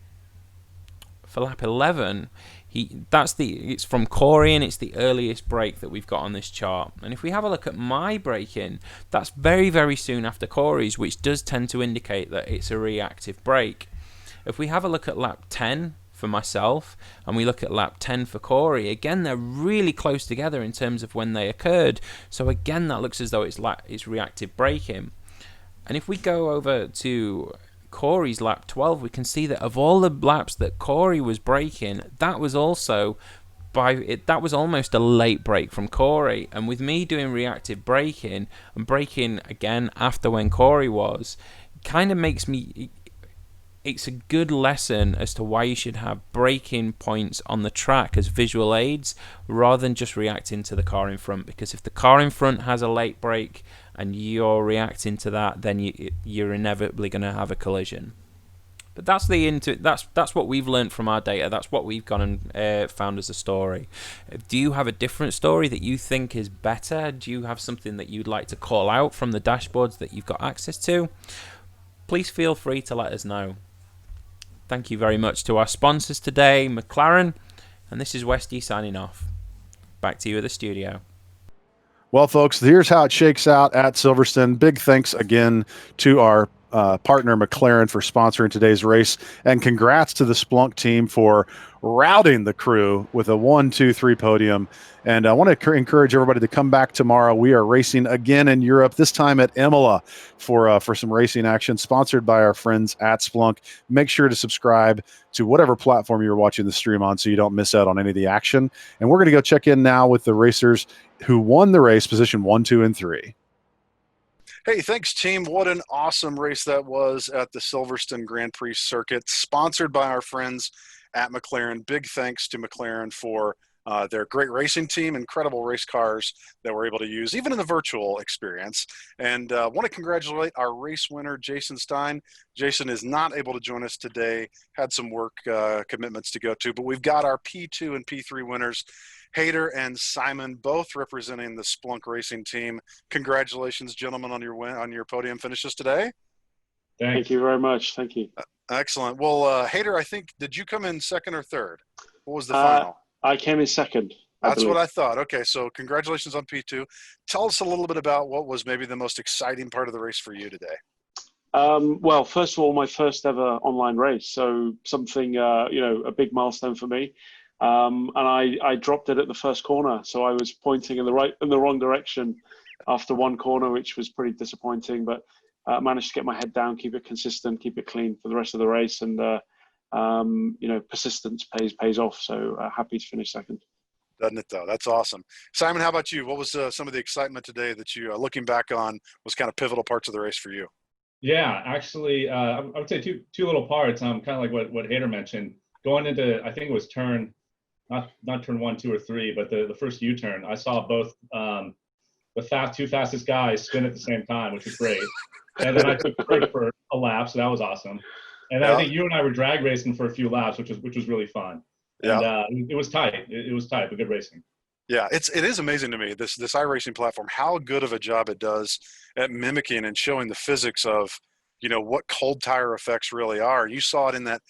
11, it's from Corey, and it's the earliest brake that we've got on this chart. And if we have a look at my braking, that's very, very soon after Corey's, which does tend to indicate that it's a reactive brake. If we have a look at lap 10 for myself, and we look at lap 10 for Corey, again, they're really close together in terms of when they occurred. So again, that looks as though it's reactive braking. And if we go over to Corey's lap 12, we can see that of all the laps that Corey was braking, that was also that was almost a late break from Corey. And with me doing reactive braking and braking again after when Corey was, kind of makes me. It's a good lesson as to why you should have braking points on the track as visual aids rather than just reacting to the car in front. Because if the car in front has a late brake and you're reacting to that, then you're inevitably going to have a collision. But that's what we've learned from our data. That's what we've gone and found as a story. Do you have a different story that you think is better? Do you have something that you'd like to call out from the dashboards that you've got access to? Please feel free to let us know. Thank you very much to our sponsors today, McLaren, and this is Westy signing off. Back to you at the studio. Well, folks, here's how it shakes out at Silverstone. Big thanks again to our partner McLaren for sponsoring today's race, and congrats to the Splunk team for routing the crew with a 1-2-3 podium. And I want to encourage everybody to come back tomorrow. We are racing again in Europe, this time at Imola for some racing action, sponsored by our friends at Splunk. Make sure to subscribe to whatever platform you're watching the stream on so you don't miss out on any of the action. And we're going to go check in now with the racers who won the race, position 1, 2, and 3. Hey, thanks, team. What an awesome race that was at the Silverstone Grand Prix circuit, sponsored by our friends at McLaren. Big thanks to McLaren for their great racing team, incredible race cars that we're able to use, even in the virtual experience. And want to congratulate our race winner, Jason Stein. Jason is not able to join us today, had some work commitments to go to, but we've got our P2 and P3 winners, Hayder and Simon, both representing the Splunk racing team. Congratulations, gentlemen, on your win, on your podium finishes today. Thank you very much. Thank you. Excellent. Well, Hayder, I think, did you come in second or third? What was the final? I came in second. That's what I thought. Okay, so congratulations on P2. Tell us a little bit about what was maybe the most exciting part of the race for you today. Well, first of all, my first ever online race, so something a big milestone for me. And I dropped it at the first corner, so I was pointing in the wrong direction after one corner, which was pretty disappointing. But managed to get my head down, keep it consistent, keep it clean for the rest of the race, and persistence pays off. So happy to finish second. Doesn't it, though? That's awesome. Simon, how about you? What was some of the excitement today that you, looking back on, was kind of pivotal parts of the race for you? Yeah, actually, I would say two little parts. Kind of like what Hayder mentioned. Going into, I think it was turn, not turn 1, 2, or 3, but the first U-turn, I saw both the two fastest guys spin at the same time, which was great. And then I took the break for a lap, so that was awesome. And then I think you and I were drag racing for a few laps, which was really fun. And it was tight. It was tight, but good racing. Yeah, it is amazing to me, this iRacing platform, how good of a job it does at mimicking and showing the physics of, what cold tire effects really are. You saw it in that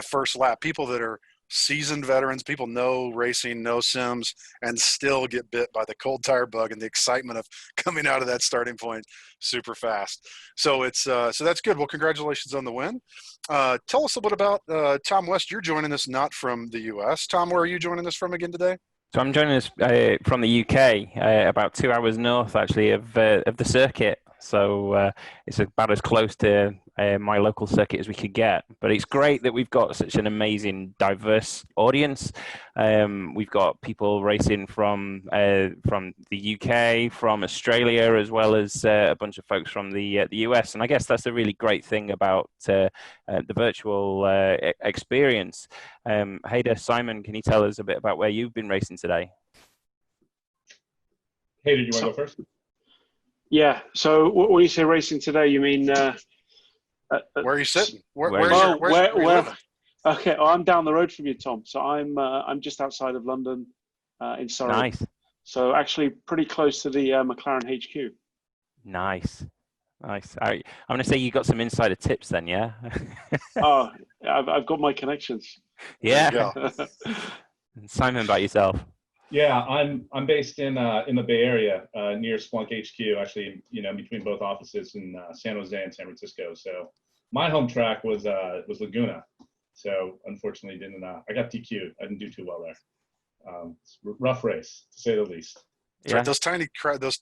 first lap. People that are seasoned veterans, people know racing, know sims, and still get bit by the cold tire bug and the excitement of coming out of that starting point super fast. So it's so that's good. Well, congratulations on the win. Tell us a bit about Tom West. You're joining us not from the U.S. Tom, where are you joining us from again today? So I'm joining us from the UK, about 2 hours north, actually, of the circuit. So it's about as close to my local circuit as we could get. But it's great that we've got such an amazing, diverse audience. We've got people racing from the UK, from Australia, as well as a bunch of folks from the US. And I guess that's a really great thing about the virtual experience. Hayder, Simon, can you tell us a bit about where you've been racing today? Hayder, do you want to go first? Yeah. So when you say racing today, you mean where are you sitting? Where okay, I'm down the road from you, Tom. So I'm just outside of London, in Surrey. Nice. So actually pretty close to the McLaren HQ. Nice. I'm going to say you got some insider tips then, yeah? Oh, I've got my connections. Yeah. Simon, about yourself. Yeah, I'm based in the Bay Area, near Splunk HQ, actually, between both offices in San Jose and San Francisco. So my home track was Laguna. So unfortunately, I got DQ'd. I didn't do too well there. It's a rough race, to say the least. Yeah. Right.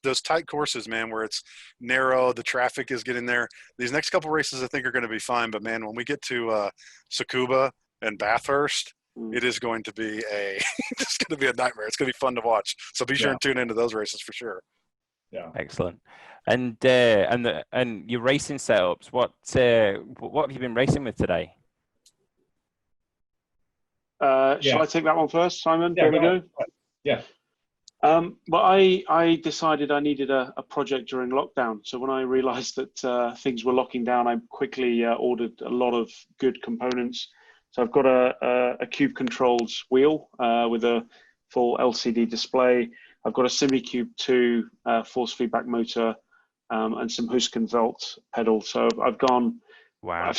Those tight courses, man, where it's narrow, the traffic is getting there. These next couple races, I think, are going to be fine. But man, when we get to Tsukuba and Bathurst, it is going to be it's going to be a nightmare. It's going to be fun to watch. So be sure and tune into those races for sure. Yeah. Excellent. And your racing setups. What have you been racing with today? Shall I take that one first, Simon? Yeah, Do you want to go? Yeah. But I decided I needed a project during lockdown. So when I realized that things were locking down, I quickly ordered a lot of good components. So I've got a Cube Controls wheel with a full LCD display. I've got a SimiCube 2 force feedback motor and some Huskenvelt pedal. So I've gone. Wow. I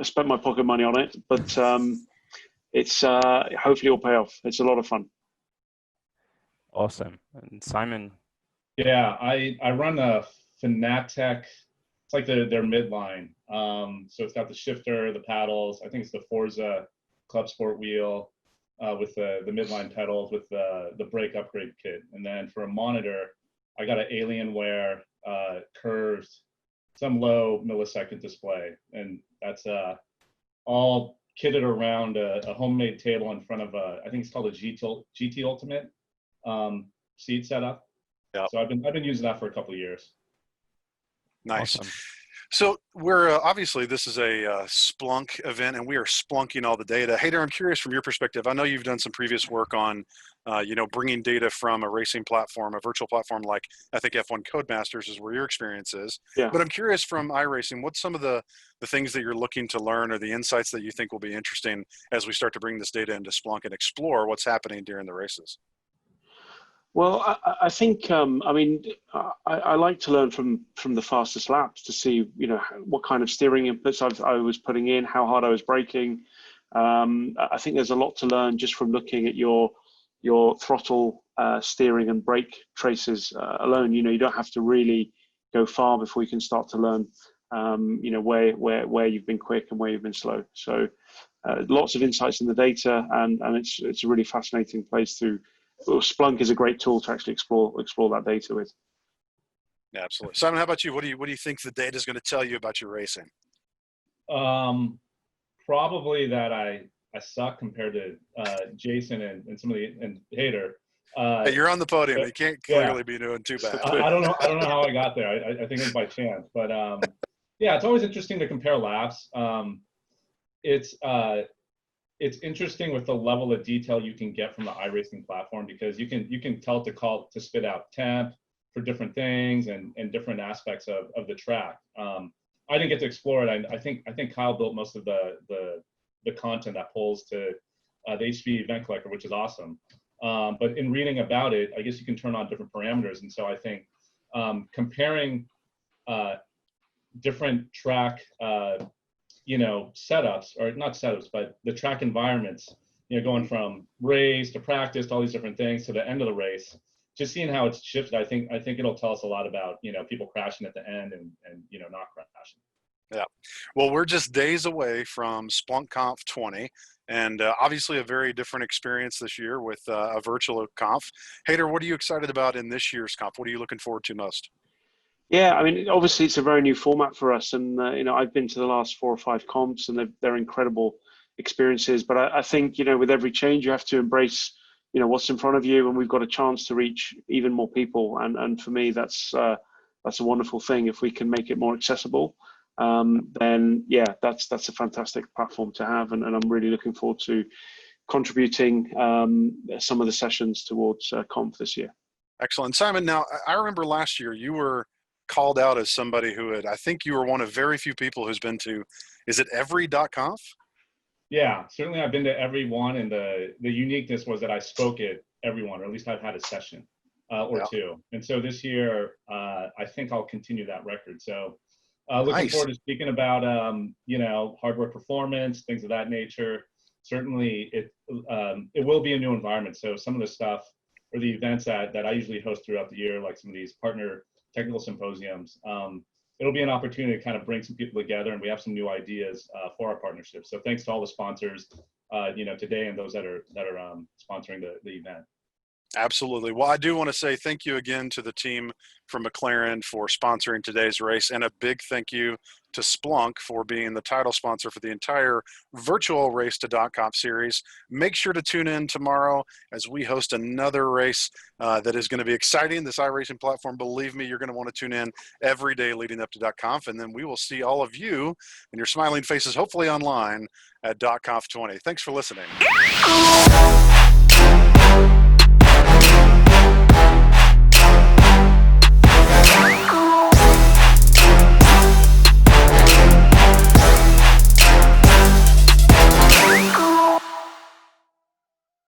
spent my pocket money on it, but it's hopefully it'll pay off. It's a lot of fun. Awesome. And Simon? Yeah, I run a Fanatec. It's like their midline. So it's got the shifter, the paddles. I think it's the Forza Club Sport wheel with the midline pedals with the brake upgrade kit. And then for a monitor, I got an Alienware curved, some low millisecond display, and that's all kitted around a homemade table in front of I think it's called a GT Ultimate seat setup. Yeah. So I've been using that for a couple of years. Nice. Awesome. So we're obviously this is a Splunk event, and we are splunking all the data. Hayder, I'm curious from your perspective. I know you've done some previous work on, bringing data from a racing platform, a virtual platform like I think F1 Codemasters is where your experience is. Yeah. But I'm curious from iRacing, what's some of the things that you're looking to learn or the insights that you think will be interesting as we start to bring this data into Splunk and explore what's happening during the races? Well, I think I like to learn from the fastest laps to see what kind of steering inputs I was putting in, how hard I was braking. I think there's a lot to learn just from looking at your throttle, steering, and brake traces alone. You don't have to really go far before you can start to learn. Where you've been quick and where you've been slow. So lots of insights in the data, and it's a really fascinating place to. Splunk is a great tool to actually explore that data with. Yeah, absolutely. Simon, how about you? What do you think the data is going to tell you about your racing? Probably that I suck compared to Jason and some of and Hayder. Hey, you're on the podium. You can't clearly be doing too bad. I don't know how I got there. I think it was by chance, but it's always interesting to compare laps. It's interesting with the level of detail you can get from the iRacing platform, because you can tell it to spit out temp for different things and different aspects of the track. I didn't get to explore it. I think Kyle built most of the content that pulls to the HV event collector, which is awesome. But in reading about it, I guess you can turn on different parameters, and so I think comparing different track setups, or not setups, but the track environments, going from race to practice to all these different things to the end of the race, just seeing how it's shifted, I think it'll tell us a lot about, people crashing at the end and not crashing. Yeah. Well, we're just days away from Splunk Conf 20, and obviously a very different experience this year with a virtual conf. Hayder, what are you excited about in this year's conf? What are you looking forward to most? Yeah, I mean, obviously it's a very new format for us, and I've been to the last 4 or 5 comps, and they're incredible experiences. But I think with every change, you have to embrace what's in front of you, and we've got a chance to reach even more people. And for me, that's a wonderful thing. If we can make it more accessible, then that's a fantastic platform to have, and I'm really looking forward to contributing some of the sessions towards Conf this year. Excellent. Simon, now I remember last year you were called out as somebody I think you were one of very few people who's been to, is it every.conf? Yeah, certainly I've been to every one, and the uniqueness was that I spoke at every one, or at least I've had a session or two. And so this year, I think I'll continue that record. So looking forward to speaking about, hardware performance, things of that nature. Certainly it will be a new environment. So some of the stuff or the events that I usually host throughout the year, like some of these partner technical symposiums, it'll be an opportunity to kind of bring some people together, and we have some new ideas for our partnership. So thanks to all the sponsors, today, and those that are sponsoring the event. Absolutely. Well, I do want to say thank you again to the team from McLaren for sponsoring today's race, and a big thank you to Splunk for being the title sponsor for the entire virtual Race to .conf series. Make sure to tune in tomorrow as we host another race that is going to be exciting. This iRacing platform, believe me, you're going to want to tune in every day leading up to .conf, and then we will see all of you and your smiling faces hopefully online at .conf 20. Thanks for listening.